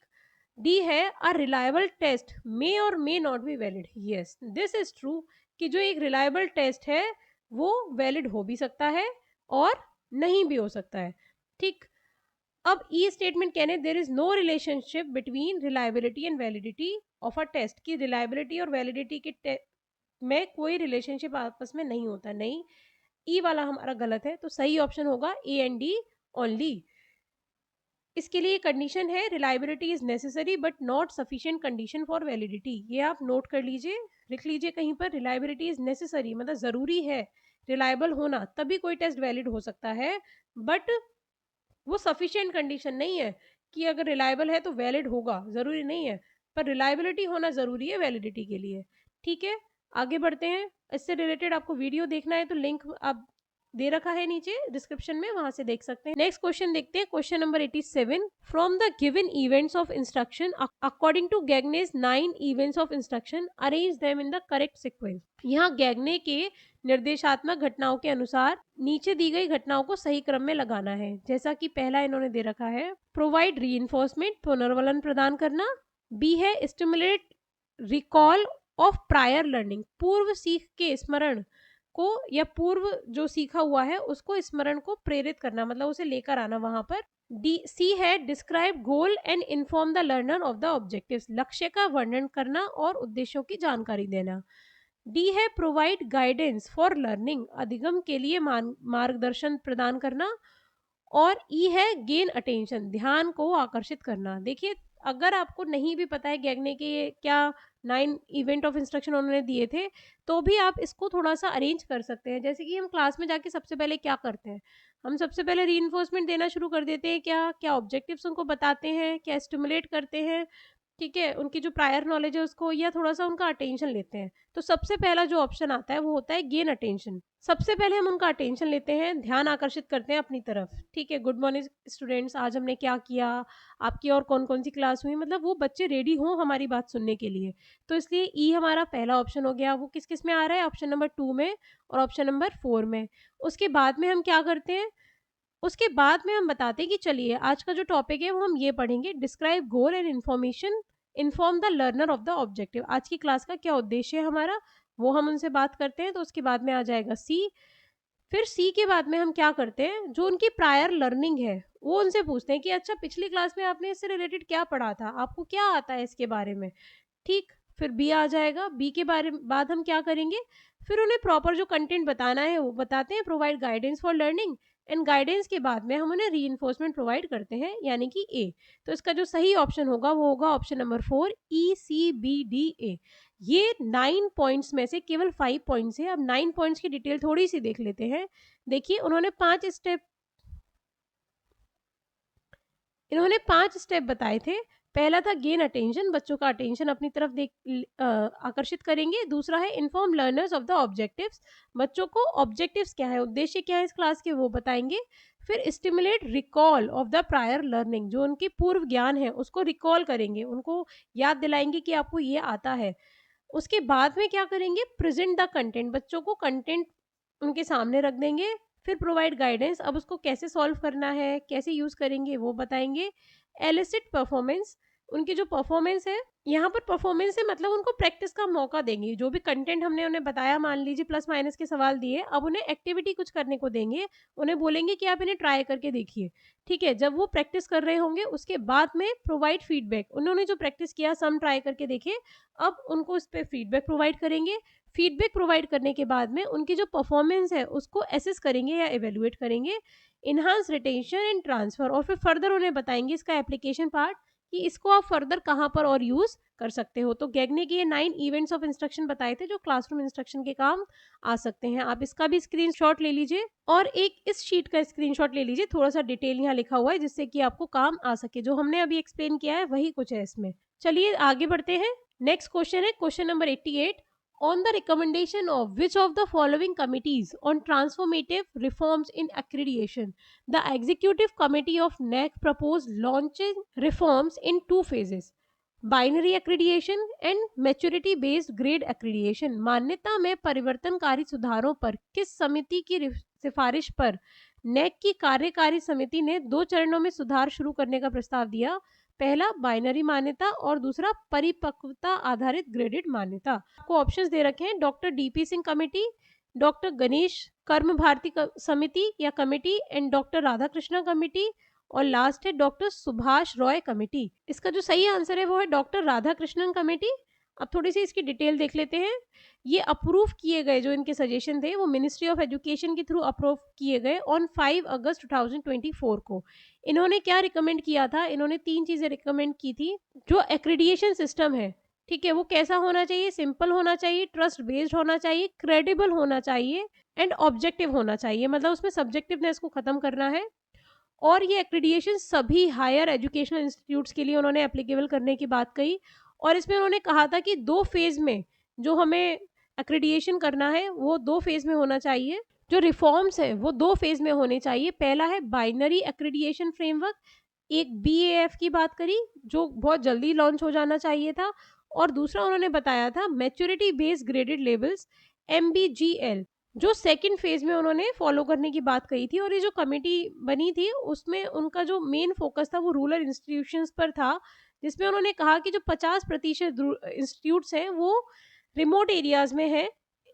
डी है अ रिलायबल टेस्ट मे और may not be valid. Yes, this is true कि जो एक रिलायबल टेस्ट है वो वैलिड हो भी सकता है और नहीं भी हो सकता है। ठीक, अब ई स्टेटमेंट कहने there is no relationship between reliability and validity of a test, की रिलायबिलिटी और वैलिडिटी के में कोई रिलेशनशिप आपस में नहीं होता। नहीं, ई वाला हमारा गलत है, तो सही ऑप्शन होगा ए एंड डी ओनली। इसके लिए कंडीशन है reliability is necessary but not sufficient condition for validity. ये आप नोट कर लीजिए, लिख लीजिए कहीं पर, रिलायबिलिटी इज नेसेसरी मतलब जरूरी है रिलायबल होना, तभी कोई टेस्ट वैलिड हो सकता है, बट वो सफिशिएंट कंडीशन नहीं है कि अगर रिलायबल है तो वैलिड होगा, जरूरी नहीं है। पर रिलायबिलिटी होना जरूरी है वैलिडिटी के लिए। ठीक है, आगे बढ़ते हैं। इससे रिलेटेड आपको वीडियो देखना है तो लिंक आप दे रखा है नीचे डिस्क्रिप्शन में, वहां से देख सकते हैं। नेक्स्ट क्वेश्चन देखते हैं, question number 87। From the given events of instruction according to Gagne's 9 events of instruction arrange them in the correct sequence. यहाँ गैगने के निर्देशात्मक घटनाओं के अनुसार नीचे दी गई घटनाओं को सही क्रम में लगाना है। जैसा कि पहला इन्होंने दे रखा है प्रोवाइड रीइंफोर्समेंट, पुनर्वलन प्रदान करना। बी है stimulate recall of prior learning, पूर्व सीख के स्मरण को या पूर्व जो सीखा हुआ है उसको स्मरण को प्रेरित करना, मतलब उसे लेकर आना वहां पर। डी सी है describe goal and inform the learner of the objectives, लक्ष्य का वर्णन करना और उद्देश्यों की जानकारी देना। डी है प्रोवाइड गाइडेंस फॉर लर्निंग, अधिगम के लिए मार्गदर्शन प्रदान करना। और ई है गेन अटेंशन, ध्यान को आकर्षित करना। देखिए, अगर आपको नहीं भी पता है गैगने के क्या 9 इवेंट ऑफ इंस्ट्रक्शन उन्होंने दिए थे, तो भी आप इसको थोड़ा सा अरेंज कर सकते हैं। जैसे कि हम क्लास में जाके सबसे पहले क्या करते हैं, हम सबसे पहले रीइंफोर्समेंट देना शुरू कर देते हैं, क्या क्या ऑब्जेक्टिव्स उनको बताते हैं, क्या स्टिमुलेट करते हैं, ठीक है, उनकी जो प्रायर नॉलेज है उसको, या थोड़ा सा उनका अटेंशन लेते हैं। तो सबसे पहला जो ऑप्शन आता है वो होता है गेन अटेंशन। सबसे पहले हम उनका अटेंशन लेते हैं, ध्यान आकर्षित करते हैं अपनी तरफ। ठीक है, गुड मॉर्निंग स्टूडेंट्स, आज हमने क्या किया, आपकी और कौन कौन सी क्लास हुई, मतलब वो बच्चे रेडी हों हमारी बात सुनने के लिए। तो इसलिए ई हमारा पहला ऑप्शन हो गया। वो किस किस में आ रहा है, ऑप्शन नंबर 2 में और ऑप्शन नंबर 4 में। उसके बाद में हम क्या करते हैं, उसके बाद में हम बताते हैं कि चलिए आज का जो टॉपिक है वो हम ये पढ़ेंगे, describe goal and information, inform the learner of the objective. आज की क्लास का क्या उद्देश्य है हमारा, वो हम उनसे बात करते हैं। तो उसके बाद में आ जाएगा सी। फिर सी के बाद में हम क्या करते हैं, जो उनकी प्रायर लर्निंग है वो उनसे पूछते हैं कि अच्छा पिछली क्लास में आपने इससे रिलेटेड क्या पढ़ा था, आपको क्या आता है इसके बारे में। ठीक, फिर बी आ जाएगा। बी के बारे में बाद हम क्या करेंगे, फिर उन्हें प्रॉपर जो कंटेंट बताना है वो बताते हैं, provide guidance for learning. And guidance के बाद में हम उन्हें रीइंफोर्समेंट प्रोवाइड करते हैं, यानी कि ए। तो इसका जो सही ऑप्शन होगा वो होगा option number 4, E C B D A. ये 9 पॉइंट्स में से केवल 5 पॉइंट्स है। अब 9 पॉइंट्स की डिटेल थोड़ी सी देख लेते हैं। देखिए, इन्होंने 5 स्टेप बताए थे। पहला था गेन अटेंशन, बच्चों का अटेंशन अपनी तरफ आकर्षित करेंगे। दूसरा है inform learners of the objectives, बच्चों को ऑब्जेक्टिव्स क्या है, उद्देश्य क्या है इस क्लास के, वो बताएंगे। फिर stimulate recall of the prior learning, जो उनकी पूर्व ज्ञान है उसको रिकॉल करेंगे, उनको याद दिलाएंगे कि आपको ये आता है। उसके बाद में क्या करेंगे, प्रेजेंट द कंटेंट, बच्चों को कंटेंट उनके सामने रख देंगे। फिर प्रोवाइड गाइडेंस, अब उसको कैसे सॉल्व करना है, कैसे यूज करेंगे वो बताएंगे। एलिसिट परफॉर्मेंस, उनकी जो परफॉर्मेंस है, यहाँ पर परफॉर्मेंस से मतलब उनको प्रैक्टिस का मौका देंगे। जो भी कंटेंट हमने उन्हें बताया, मान लीजिए प्लस माइनस के सवाल दिए, अब उन्हें एक्टिविटी कुछ करने को देंगे, उन्हें बोलेंगे कि आप इन्हें ट्राई करके देखिए। ठीक है, जब वो प्रैक्टिस कर रहे होंगे उसके बाद में प्रोवाइड फीडबैक, उन्होंने जो प्रैक्टिस किया सम ट्राई करके देखे, अब उनको उस पर फीडबैक प्रोवाइड करेंगे। फीडबैक प्रोवाइड करने के बाद में उनकी जो परफॉर्मेंस है उसको एसेस करेंगे या एवेल्युएट करेंगे। इन्हांस रिटेंशन एंड ट्रांसफर, और फिर फर्दर उन्हें बताएंगे इसका एप्लीकेशन पार्ट कि इसको आप फर्दर कहाँ पर और यूज़ कर सकते हो। तो गेग ने ये 9 इवेंट्स ऑफ इंस्ट्रक्शन बताए थे जो क्लासरूम इंस्ट्रक्शन के काम आ सकते हैं। आप इसका भी स्क्रीनशॉट ले लीजिए और एक इस शीट का स्क्रीनशॉट ले लीजिए, थोड़ा-सा डिटेल यहाँ लिखा हुआ है जिससे कि आपको काम आ सके। जो हमने अभी एक्सप्लेन किया है वही कुछ है इसमें। चलिए आगे बढ़ते हैं। नेक्स्ट क्वेश्चन है question number 88। On the recommendation of which of the following committees on transformative reforms in accreditation, the executive committee of NAC proposed launching reforms in two phases: binary accreditation and maturity based grade accreditation. मान्यता में परिवर्तनकारी सुधारों पर किस समिति की सिफारिश पर नेक की कार्यकारी समिति ने 2 चरणों में सुधार शुरू करने का प्रस्ताव दिया? पहला बाइनरी मान्यता और दूसरा परिपक्वता आधारित ग्रेडेड मान्यता। आपको ऑप्शंस दे रखे हैं: doctor DP Singh committee, doctor Ganesh कर्म भारती समिति या committee and doctor Radhakrishna committee, और लास्ट है डॉक्टर सुभाष रॉय कमेटी। इसका जो सही आंसर है वो है डॉक्टर राधाकृष्णन कमेटी। अब थोड़ी सी इसकी डिटेल देख लेते हैं। ये अप्रूव किए गए जो इनके सजेशन थे वो मिनिस्ट्री ऑफ एजुकेशन के थ्रू अप्रूव किए गए ऑन 5 अगस्त 2024 को। इन्होंने क्या रिकमेंड किया था? इन्होंने 3 चीजें रिकमेंड की थी। जो एक्रीडिएशन सिस्टम है, ठीक है, वो कैसा होना चाहिए? सिंपल होना चाहिए, ट्रस्ट बेस्ड होना चाहिए, क्रेडिबल होना चाहिए एंड ऑब्जेक्टिव होना चाहिए। मतलब उसमें सब्जेक्टिवनेस को खत्म करना है। और ये एक्रीडिएशन सभी हायर एजुकेशनल इंस्टीट्यूट्स के लिए उन्होंने एप्लीकेबल करने की बात कही। और इसमें उन्होंने कहा था कि 2 फेज में जो हमें एक्रीडिएशन करना है वो 2 फेज में होना चाहिए। जो रिफॉर्म्स है वो 2 फेज में होने चाहिए। पहला है बाइनरी एक्रीडिएशन फ्रेमवर्क, एक BAF की बात करी जो बहुत जल्दी लॉन्च हो जाना चाहिए था, और दूसरा उन्होंने बताया था maturity based graded levels MBGL, जो सेकंड फेज में उन्होंने फॉलो करने की बात कही थी। और ये जो कमेटी बनी थी उसमें उनका जो मेन फोकस था वो रूरल इंस्टीट्यूशंस पर था, जिसमें उन्होंने कहा कि जो 50% इंस्टीट्यूट्स हैं वो रिमोट एरियाज में है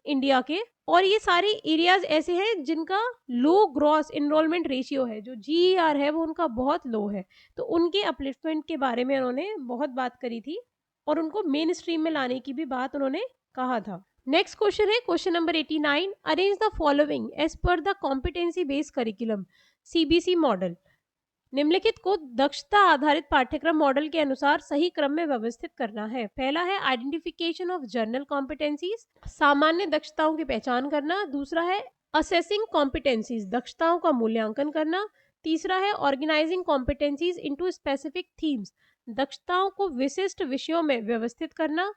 इंडिया के, और ये सारे एरियाज ऐसे हैं जिनका लो ग्रॉस इनरोलमेंट रेशियो है, जो GER है वो उनका बहुत लो है। तो उनके अपलिफ्टमेंट के बारे में उन्होंने बहुत बात करी थी और उनको मेन स्ट्रीम में लाने की भी बात उन्होंने कहा था। नेक्स्ट क्वेश्चन है question number 89। Arrange the following as per the competency based curriculum CBC model. निम्नलिखित को दक्षता आधारित पाठ्यक्रम मॉडल के अनुसार सही क्रम में व्यवस्थित करना है। पहला है आइडेंटिफिकेशन ऑफ जनरल कॉम्पिटेंसीज, सामान्य दक्षताओं की पहचान करना। दूसरा है असेसिंग कॉम्पिटेंसीज, दक्षताओं का मूल्यांकन करना। तीसरा है organising competencies into specific themes, दक्षताओं को विशिष्ट विषयों में व्यवस्थित करना।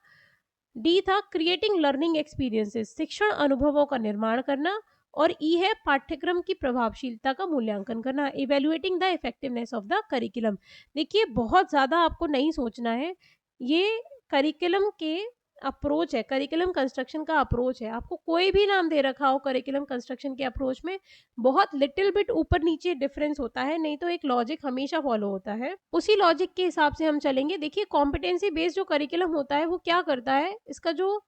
डी था क्रिएटिंग लर्निंग एक्सपीरियंसेस, शिक्षण अनुभवों का निर्माण करना। और ई है पाठ्यक्रम की प्रभावशीलता का मूल्यांकन करना, evaluating the effectiveness of the curriculum. देखिए बहुत ज़्यादा आपको नहीं सोचना है, ये करिकुलम के अप्रोच है, करिकुलम कंस्ट्रक्शन का अप्रोच है। आपको कोई भी नाम दे रखा हो करिकुलम कंस्ट्रक्शन के अप्रोच में, बहुत लिटिल बिट ऊपर नीचे डिफरेंस होता है, नहीं तो एक लॉजिक हमेशा फॉलो होता है। उसी लॉजिक के हिसाब से हम चलेंगे। देखिए कॉम्पिटेंसी बेस्ड जो करिकुलम होता है वो क्या करता है, इसका जो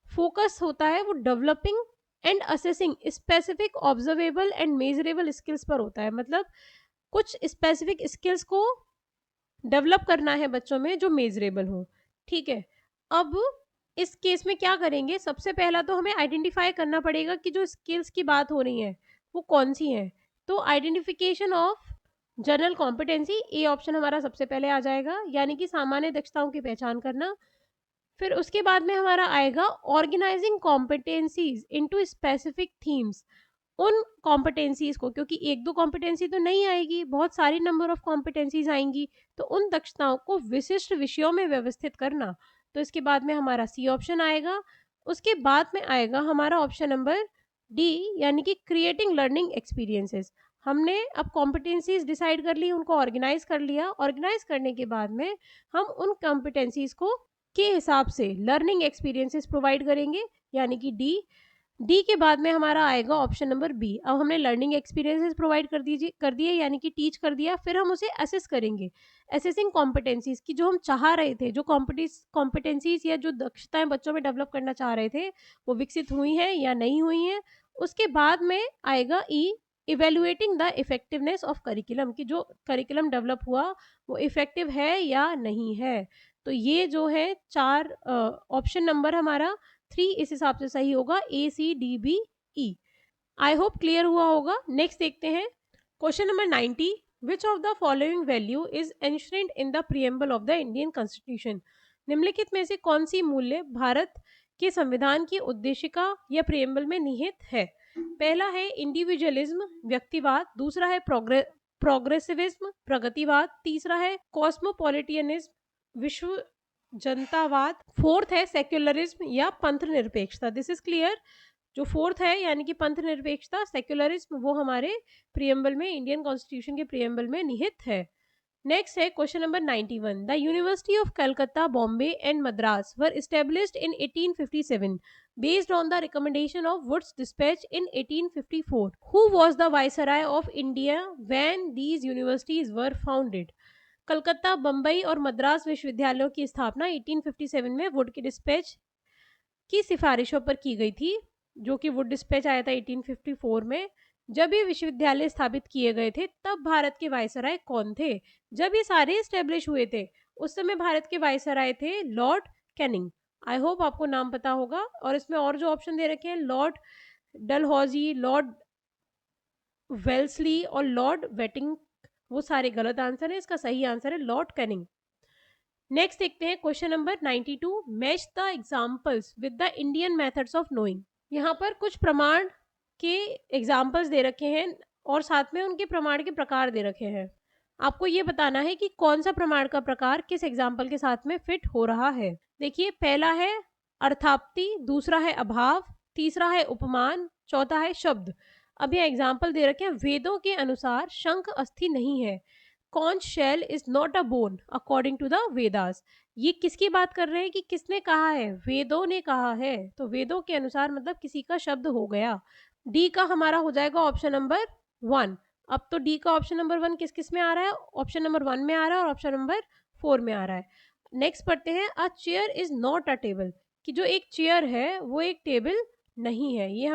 फोकस होता है वो developing and assessing specific observable and measurable skills पर होता है। मतलब कुछ स्पेसिफिक स्किल्स को डेवलप करना है बच्चों में जो मेजरेबल हो, ठीक है। अब इस केस में क्या करेंगे, सबसे पहला तो हमें आइडेंटिफाई करना पड़ेगा कि जो स्किल्स की बात हो रही है वो कौन सी है। तो identification of general competency, A option हमारा सबसे पहले आ जाएगा, यानी कि सामान्य दक्षताओं की पहचान करना। फिर उसके बाद में हमारा आएगा organising competencies into specific themes, उन कॉम्पिटेंसीज को, क्योंकि एक दो कॉम्पिटेंसी तो नहीं आएगी, बहुत सारी नंबर ऑफ कॉम्पिटेंसीज आएंगी, तो उन दक्षताओं को विशिष्ट विषयों में व्यवस्थित करना। तो इसके बाद में हमारा सी ऑप्शन आएगा। उसके बाद में आएगा हमारा ऑप्शन नंबर डी, यानी कि क्रिएटिंग लर्निंग एक्सपीरियंसेस। हमने अब कॉम्पिटेंसीज डिसाइड कर ली, उनको ऑर्गेनाइज कर लिया। ऑर्गेनाइज करने के बाद में हम उन कॉम्पिटेंसीज को के हिसाब से लर्निंग एक्सपीरियंसेस प्रोवाइड करेंगे, यानी कि डी के बाद में हमारा आएगा ऑप्शन नंबर बी। अब हमने लर्निंग एक्सपीरियंसेस प्रोवाइड कर दिए यानी कि टीच कर दिया। फिर हम उसे असेस करेंगे, असेसिंग कॉम्पिटेंसीज की जो हम चाह रहे थे, जो कॉम्पिटेंसीज या जो दक्षताएं बच्चों में डेवलप करना चाह रहे थे वो विकसित हुई हैं या नहीं हुई हैं। उसके बाद में आएगा E, evaluating the effectiveness of curriculum, की जो करिकुलम डेवलप हुआ वो इफेक्टिव है या नहीं है। तो ये जो है 4 ऑप्शन नंबर हमारा 3 इस हिसाब से सही होगा, ACDBE। आई होप क्लियर हुआ होगा। नेक्स्ट देखते हैं question number 90। Which of the following value is enshrined in the preamble of the Indian constitution? निम्नलिखित में से कौन सी मूल्य भारत के संविधान की उद्देशिका या प्रियम्बल में निहित है? पहला है इंडिविजुअलिज्म, व्यक्तिवाद। दूसरा है प्रोग्रेसिविज्म, प्रगतिवाद। तीसरा है कॉस्मोपॉलिटियनिज्म, विश्व जनतावाद। फोर्थ है सेक्युलरिज्म या पंथ निरपेक्षता। This is clear. जो फोर्थ है यानी कि पंथ निरपेक्षता, सेक्युलरिज्म, वो हमारे प्रियम्बल में, इंडियन कॉन्स्टिट्यूशन के प्रियम्बल में निहित है। नेक्स्ट है question number 91। The university of Calcutta, Bombay and Madras were established in 1857 based on the recommendation of Wood's dispatch in 1854. Who was the viceroy of India when these universities were founded? Calcutta, Bombay और मद्रास विश्वविद्यालयों की स्थापना 1857 में वुड की डिस्पैच की सिफारिशों पर की गई थी, जो कि वुड डिस्पैच आया था 1854 में। जब ये विश्वविद्यालय स्थापित किए गए थे तब भारत के वायसराय कौन थे? जब ये सारे स्टेब्लिश हुए थे उस समय भारत के वायसराय थे लॉर्ड कैनिंग। आई होप आपको नाम पता होगा। और इसमें और जो ऑप्शन दे रखे हैं, लॉर्ड डलहौजी, लॉर्ड वेल्सली और लॉर्ड वेटिंग, वो सारे गलत आंसर है। इसका सही आंसर है लॉर्ड कैनिंग। नेक्स्ट देखते हैं question number 92। Match the examples with the Indian methods of knowing. यहाँ पर कुछ प्रमाण के एग्जाम्पल्स दे रखे हैं और साथ में उनके प्रमाण के प्रकार दे रखे हैं। आपको ये बताना है कि कौन सा प्रमाण का प्रकार किस एग्जाम्पल के साथ में फिट हो रहा है। देखिए, पहला है अर्थाप्ति, दूसरा है अभाव, तीसरा है उपमान, चौथा है शब्द। अब ये एग्जाम्पल दे रखे हैं। वेदों के अनुसार शंख अस्थि नहीं है। Conch shell is not a bone according to the Vedas. ये किसकी बात कर रहे हैं कि किसने कहा है? वेदों ने कहा है। तो वेदों के अनुसार मतलब किसी का शब्द हो गया। डी का हमारा हो जाएगा ऑप्शन नंबर 1। अब तो डी का ऑप्शन नंबर 1 किस किस में आ रहा है? ऑप्शन नंबर 1 में आ रहा है और ऑप्शन नंबर 4 में आ रहा है। नेक्स्ट पढ़ते हैं। A chair is not a table, कि जो एक चेयर है वो एक टेबल नहीं है। ये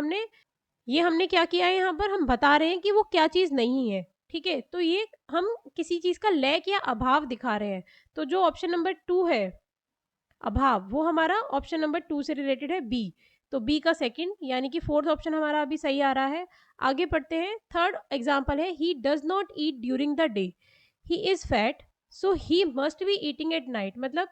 हमने क्या किया है? यहाँ पर हम बता रहे हैं कि वो क्या चीज नहीं है। ठीक है, तो ये हम किसी चीज का लैक या अभाव दिखा रहे हैं। तो जो ऑप्शन नंबर 2 है अभाव, वो हमारा ऑप्शन नंबर 2 से रिलेटेड है, बी। तो बी का सेकंड यानी कि फोर्थ ऑप्शन हमारा अभी सही आ रहा है। आगे पढ़ते हैं। थर्ड एग्जांपल है, he does not eat during the day, he is fat, so he must be eating at night. मतलब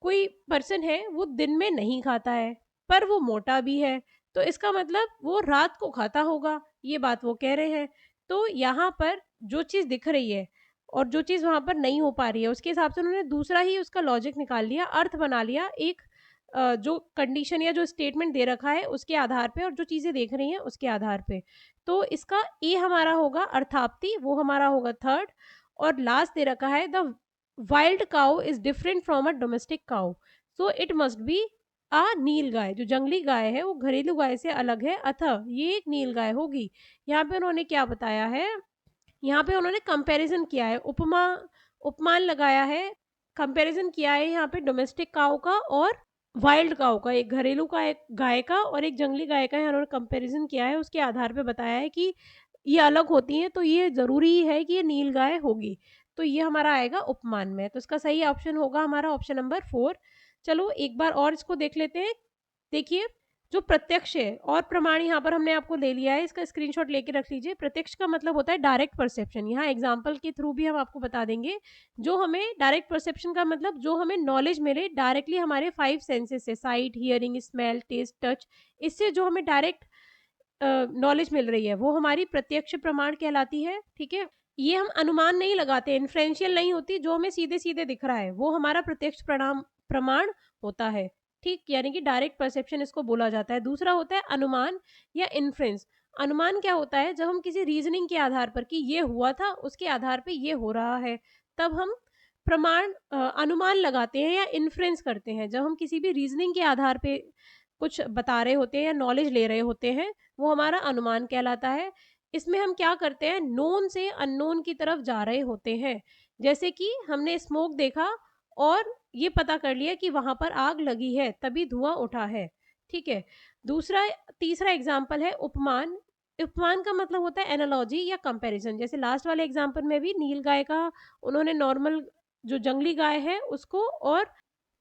कोई पर्सन है वो दिन में नहीं खाता है पर वो मोटा भी है, तो इसका मतलब वो रात को खाता होगा, ये बात वो कह रहे हैं। तो यहाँ पर जो चीज़ दिख रही है और जो चीज़ वहाँ पर नहीं हो पा रही है, उसके हिसाब से उन्होंने दूसरा ही उसका लॉजिक निकाल लिया, अर्थ बना लिया एक जो कंडीशन या जो स्टेटमेंट दे रखा है उसके आधार पे और जो चीज़ें देख रही हैं उसके आधार पे। तो इसका ए हमारा होगा अर्थाप्ति, वो हमारा होगा थर्ड। और लास्ट दे रखा है the wild cow is different from a domestic cow, so it must be a nilgai. जो जंगली गाय है वो घरेलू गाय से अलग है, अतः ये एक नील गाय होगी। यहाँ पे उन्होंने क्या बताया है? यहाँ पे उन्होंने कंपैरिजन किया है, उपमान लगाया है, कंपैरिजन किया है यहाँ पे डोमेस्टिक काऊ का और वाइल्ड काऊ का, एक घरेलू का, एक गाय का और एक जंगली गाय का। उन्होंने कंपैरिजन किया है, उसके आधार पे बताया है कि ये अलग होती हैं, तो ये जरूरी है कि ये नील गाय होगी। तो ये हमारा आएगा उपमान में। तो इसका सही ऑप्शन होगा हमारा ऑप्शन नंबर 4। चलो एक बार और इसको देख लेते हैं। देखिए, जो प्रत्यक्ष है और प्रमाण यहाँ पर हमने आपको ले लिया है, इसका स्क्रीनशॉट लेके रख लीजिए। प्रत्यक्ष का मतलब होता है डायरेक्ट परसेप्शन। यहाँ एग्जाम्पल के थ्रू भी हम आपको बता देंगे। जो हमें डायरेक्ट परसेप्शन का मतलब जो हमें नॉलेज मिले डायरेक्टली हमारे 5 सेंसेस से, sight, hearing, smell, taste, touch, इससे जो हमें डायरेक्ट नॉलेज मिल रही है वो हमारी प्रत्यक्ष प्रमाण कहलाती है। ठीक है, ये हम अनुमान नहीं लगाते, इन्फ्रेंशियल नहीं होती, जो हमें सीधे सीधे दिख रहा है वो हमारा प्रत्यक्ष प्रमाण होता है। ठीक, यानी कि डायरेक्ट परसेप्शन इसको बोला जाता है। दूसरा होता है अनुमान या इन्फ्रेंस। अनुमान क्या होता है? जब हम किसी रीजनिंग के आधार पर कि ये हुआ था उसके आधार पे ये हो रहा है, तब हम अनुमान लगाते हैं या इन्फ्रेंस करते हैं। जब हम किसी भी रीजनिंग के आधार पे कुछ बता रहे होते हैं या नॉलेज ले रहे होते हैं, वो हमारा अनुमान कहलाता है। इसमें हम क्या करते हैं? नोन से अननोन की तरफ जा रहे होते हैं। जैसे कि हमने स्मोक देखा और ये पता कर लिया कि वहां पर आग लगी है, तभी धुआं उठा है। ठीक है, तीसरा एग्जाम्पल है उपमान। उपमान का मतलब होता है एनालॉजी या कंपैरिजन। जैसे लास्ट वाले एग्जाम्पल में भी नील गाय का उन्होंने नॉर्मल जो जंगली गाय है उसको और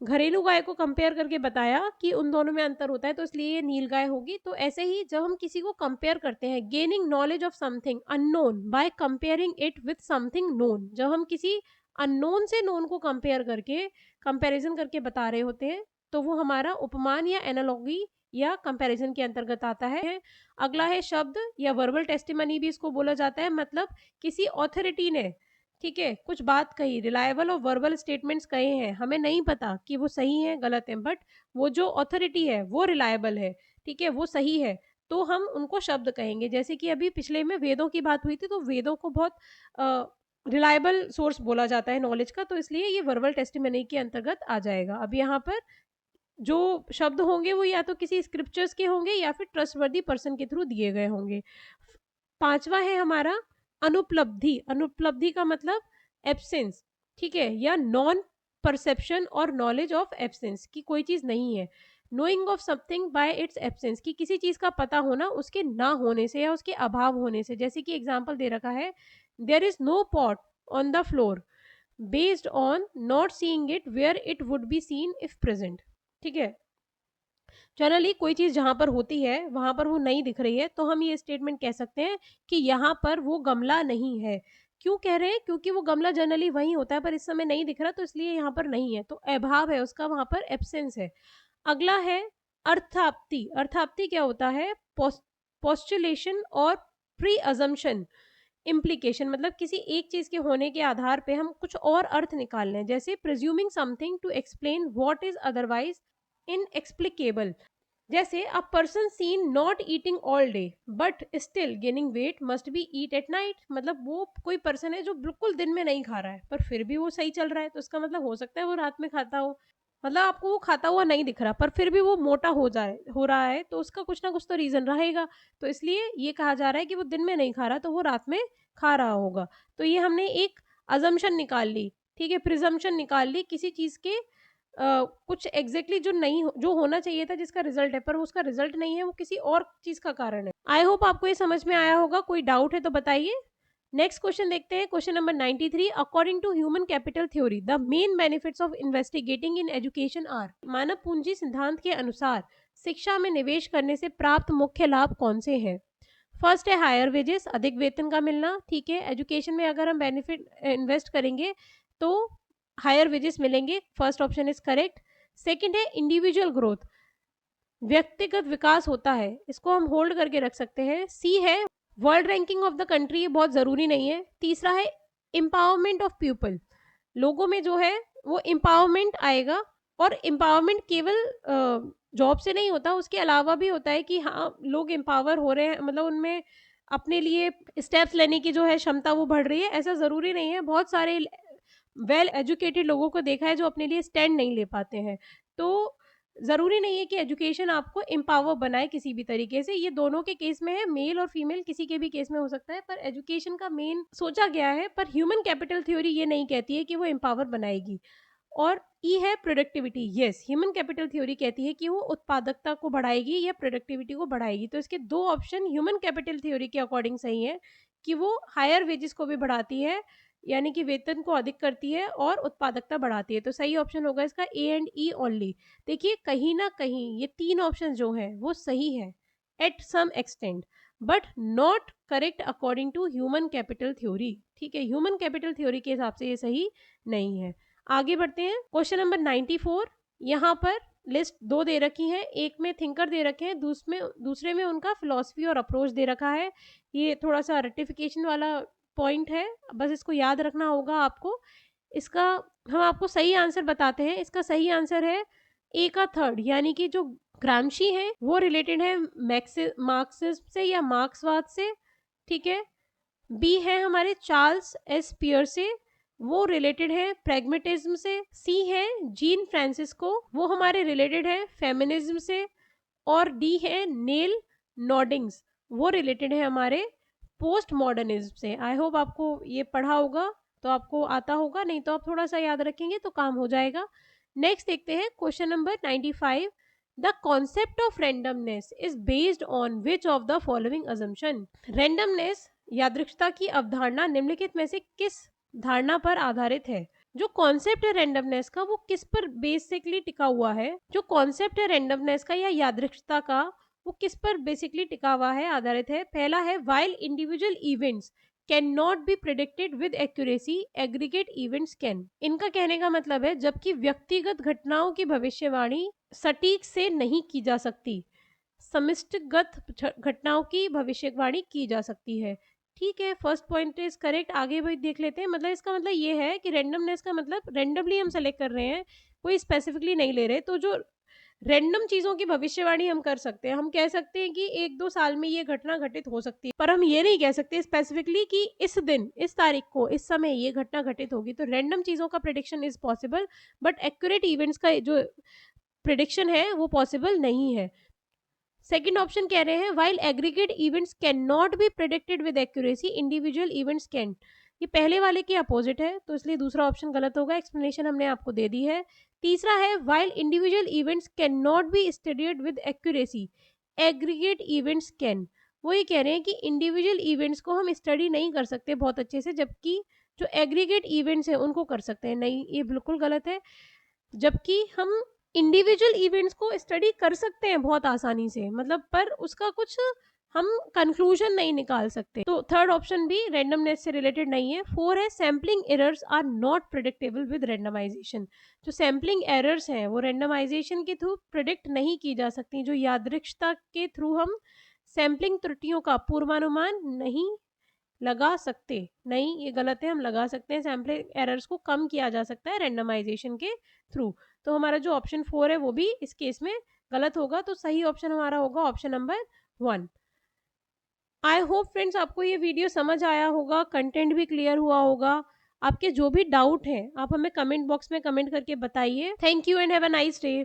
घरेलू गाय को कंपेयर करके बताया कि उन दोनों में अंतर होता है, तो इसलिए ये नील गाय होगी। तो ऐसे ही जब हम किसी को कंपेयर करते हैं, gaining knowledge of something unknown by comparing it with something known, जब हम किसी अननोन से नोन को कंपेयर करके कंपैरिजन करके बता रहे होते हैं, तो वो हमारा उपमान या एनालॉगी या कंपैरिजन के अंतर्गत आता है। अगला है शब्द या वर्बल टेस्टिमनी भी इसको बोला जाता है, मतलब किसी ऑथोरिटी ने, ठीक है, कुछ बात कही, रिलायबल और वर्बल स्टेटमेंट्स कहे हैं, हमें नहीं पता कि वो सही है गलत है, बट वो जो ऑथोरिटी है वो रिलायबल है, ठीक है, वो सही है, तो हम उनको शब्द कहेंगे। जैसे कि अभी पिछले में वेदों की बात हुई थी, तो वेदों को बहुत रिलायबल सोर्स बोला जाता है नॉलेज का, तो इसलिए ये वर्बल टेस्टिमनी के अंतर्गत आ जाएगा। अब यहाँ पर जो शब्द होंगे वो या तो किसी स्क्रिप्चर्स के होंगे या फिर ट्रस्टवर्दी पर्सन के थ्रू दिए गए होंगे। पांचवा है हमारा अनुपलब्धि। अनुपलब्धि का मतलब एब्सेंस, ठीक है, या नॉन परसेप्शन और नॉलेज ऑफ एब्सेंस, की कोई चीज नहीं है। Knowing of something bye it's absence, की किसी चीज का पता होना उसके ना होने से या उसके अभाव होने से। जैसे कि एग्जाम्पल दे रखा है, there is no pot on the floor based on not seeing it where it would be seen if present, ठीक है। जनरली कोई चीज जहां पर होती है वहां पर वो नहीं दिख रही है, तो हम ये स्टेटमेंट कह सकते हैं कि यहाँ पर वो गमला नहीं है। क्यों कह रहे हैं? क्योंकि वो गमला जनरली वहीं होता है पर इस समय नहीं दिख रहा, तो इसलिए यहाँ पर नहीं है, तो अभाव है उसका, वहां पर एब्सेंस है। अगला है अर्थाप्ति। अर्थाप्ति क्या होता है? पोस्टुलेशन और प्री अजम्पशन, इम्प्लीकेशन, मतलब किसी एक चीज के होने के आधार पे हम कुछ और अर्थ निकाल लें। जैसे presuming something to explain what is otherwise inexplicable. जैसे a person seen not eating all day but still gaining weight must be eat at night, मतलब वो कोई पर्सन है जो बिल्कुल दिन में नहीं खा रहा है पर फिर भी वो सही चल रहा है, तो इसका मतलब हो सकता है वो रात में खाता हो। मतलब आपको वो खाता हुआ नहीं दिख रहा पर फिर भी वो मोटा हो रहा है, तो उसका कुछ ना कुछ तो रीजन रहेगा। तो इसलिए ये कहा जा रहा है कि वो दिन में नहीं खा रहा तो वो रात में खा रहा होगा। तो ये हमने एक अजम्पशन निकाल ली, ठीक है, प्रिजम्पशन निकाल ली किसी चीज के कुछ एग्जैक्टली जो नहीं जो होना चाहिए था जिसका रिजल्ट है पर वो उसका रिजल्ट नहीं है, वो किसी और चीज का कारण है। आई होप आपको ये समझ में आया होगा। कोई डाउट है तो बताइए। नेक्स्ट क्वेश्चन देखते हैं, question number 93। According to human capital theory the main benefits of investigating in education are. मानव पूंजी सिद्धांत के अनुसार शिक्षा में निवेश करने से प्राप्त मुख्य लाभ कौन से हैं? फर्स्ट है हायर वेजेस, अधिक वेतन का मिलना, ठीक है, एजुकेशन में अगर हम बेनिफिट इन्वेस्ट करेंगे तो हायर वेजेस मिलेंगे, first option is correct. Second है इंडिविजुअल ग्रोथ, व्यक्तिगत विकास होता है, इसको हम होल्ड करके रख सकते हैं। सी है world ranking of the country, ये बहुत जरूरी नहीं है। तीसरा है एम्पावरमेंट ऑफ पीपल, लोगों में जो है वो एम्पावरमेंट आएगा, और एम्पावरमेंट केवल जॉब से नहीं होता, उसके अलावा भी होता है कि हाँ लोग एम्पावर हो रहे हैं, मतलब उनमें अपने लिए स्टेप्स लेने की जो है क्षमता वो बढ़ रही है। ऐसा ज़रूरी नहीं है, बहुत सारे वेल एजुकेटेड लोगों को देखा है जो अपने लिए स्टैंड नहीं ले पाते हैं। तो ज़रूरी नहीं है कि एजुकेशन आपको एम्पावर बनाए किसी भी तरीके से, ये दोनों के केस में है, मेल और फीमेल किसी के भी केस में हो सकता है, पर एजुकेशन का मेन सोचा गया है। पर ह्यूमन कैपिटल थ्योरी ये नहीं कहती है कि वो एम्पावर बनाएगी। और ई है productivity, yes, human capital theory कहती है कि वो उत्पादकता को बढ़ाएगी या प्रोडक्टिविटी को बढ़ाएगी। तो इसके दो ऑप्शन ह्यूमन कैपिटल थ्योरी के अकॉर्डिंग सही है, कि वो हायर वेजेस को भी बढ़ाती है, यानी कि वेतन को अधिक करती है और उत्पादकता बढ़ाती है। तो सही ऑप्शन होगा इसका ए एंड ई ओनली। देखिए कहीं ना कहीं ये तीन ऑप्शन जो हैं वो सही है at some extent, but not correct according to human capital theory, ठीक है, ह्यूमन कैपिटल थ्योरी के हिसाब से ये सही नहीं है। आगे बढ़ते हैं, क्वेश्चन नंबर 94। यहाँ पर लिस्ट दो दे रखी है, एक में थिंकर दे रखे हैं, दूसरे में उनका फिलॉसफी और अप्रोच दे रखा है। ये थोड़ा सा रेक्टिफिकेशन वाला पॉइंट है, बस इसको याद रखना होगा आपको। इसका हम आपको सही आंसर बताते हैं। इसका सही आंसर है ए का थर्ड, यानी कि जो ग्रामशी है वो रिलेटेड है मार्क्सिज्म से या मार्क्सवाद से, ठीक है। बी है हमारे चार्ल्स एस पियर से, वो रिलेटेड है प्रैग्मेटिज्म से। सी है जीन फ्रांसिस्को, वो हमारे रिलेटेड है फेमिनिज्म से। और डी है नेल नॉर्डिंग्स, वो रिलेटेड है हमारे पोस्ट मॉडर्निज्म से। आई होप आपको ये पढ़ा होगा तो आपको आता होगा, नहीं तो आप थोड़ा सा याद रखेंगे तो काम हो जाएगा। नेक्स्ट देखते हैं question number 95। The concept of randomness is based on which of the following assumption. Randomness यादृच्छिकता की अवधारणा निम्नलिखित में से किस धारणा पर आधारित है? जो कॉन्सेप्ट है रैंडमनेस का वो किस पर बेसिकली टिका हुआ है, जो कॉन्सेप्ट है रैंडमनेस का या यादृच्छिकता का वो किस पर बेसिकली टिका हुआ है, आधारित है। पहला है while individual events can not be predicted with accuracy aggregate events can. इनका कहने का मतलब है जबकि व्यक्तिगत घटनाओं की भविष्यवाणी सटीक से नहीं की जा सकती, समष्टिगत घटनाओं की भविष्यवाणी की जा सकती है। ठीक है, फर्स्ट पॉइंट इज करेक्ट। आगे भी देख लेते हैं। मतलब इसका मतलब ये है कि रैंडमनेस का मतलब रैंडमली हम सेलेक्ट कर रहे हैं, कोई स्पेसिफिकली नहीं ले रहे। तो जो रैंडम चीजों की भविष्यवाणी हम कर सकते हैं, हम कह सकते हैं कि 1-2 साल में ये घटना घटित हो सकती है, पर हम ये नहीं कह सकते स्पेसिफिकली कि इस दिन, इस तारीख को, इस समय ये घटना घटित होगी। तो रैंडम चीजों का prediction is possible, but accurate events का जो प्रिडिक्शन है वो पॉसिबल नहीं है। सेकेंड ऑप्शन कह रहे हैं while aggregate events can not be predicted with accuracy individual events can. ये पहले वाले के अपोजिट है, तो इसलिए दूसरा ऑप्शन गलत होगा। एक्सप्लेनेशन हमने आपको दे दी है। तीसरा है while individual events can not be studied with accuracy aggregate events can. वो ये कह रहे हैं कि इंडिविजुअल इवेंट्स को हम स्टडी नहीं कर सकते बहुत अच्छे से, जबकि जो एग्रीगेट इवेंट्स हैं उनको कर सकते हैं। नहीं, ये बिल्कुल गलत है। जबकि हम इंडिविजुअल इवेंट्स को स्टडी कर सकते हैं बहुत आसानी से, मतलब पर उसका कुछ हम कंक्लूजन नहीं निकाल सकते। तो थर्ड ऑप्शन भी रैंडमनेस से रिलेटेड नहीं है। 4 है sampling errors are not predictable with randomisation. जो सैम्पलिंग एरर्स हैं वो रैंडमाइजेशन के थ्रू प्रिडिक्ट नहीं की जा सकती। जो यादृच्छिकता के थ्रू हम सैम्पलिंग त्रुटियों का पूर्वानुमान नहीं लगा सकते। नहीं, ये गलत है, हम लगा सकते हैं। सैम्पलिंग एरर्स को कम किया जा सकता है रैंडमाइजेशन के थ्रू। तो हमारा जो ऑप्शन 4 है वो भी इस केस में गलत होगा। तो सही ऑप्शन हमारा होगा option number 1। I hope friends आपको ये वीडियो समझ आया होगा, कंटेंट भी क्लियर हुआ होगा। आपके जो भी डाउट हैं आप हमें कमेंट बॉक्स में कमेंट करके बताइए। Thank you and have a nice day.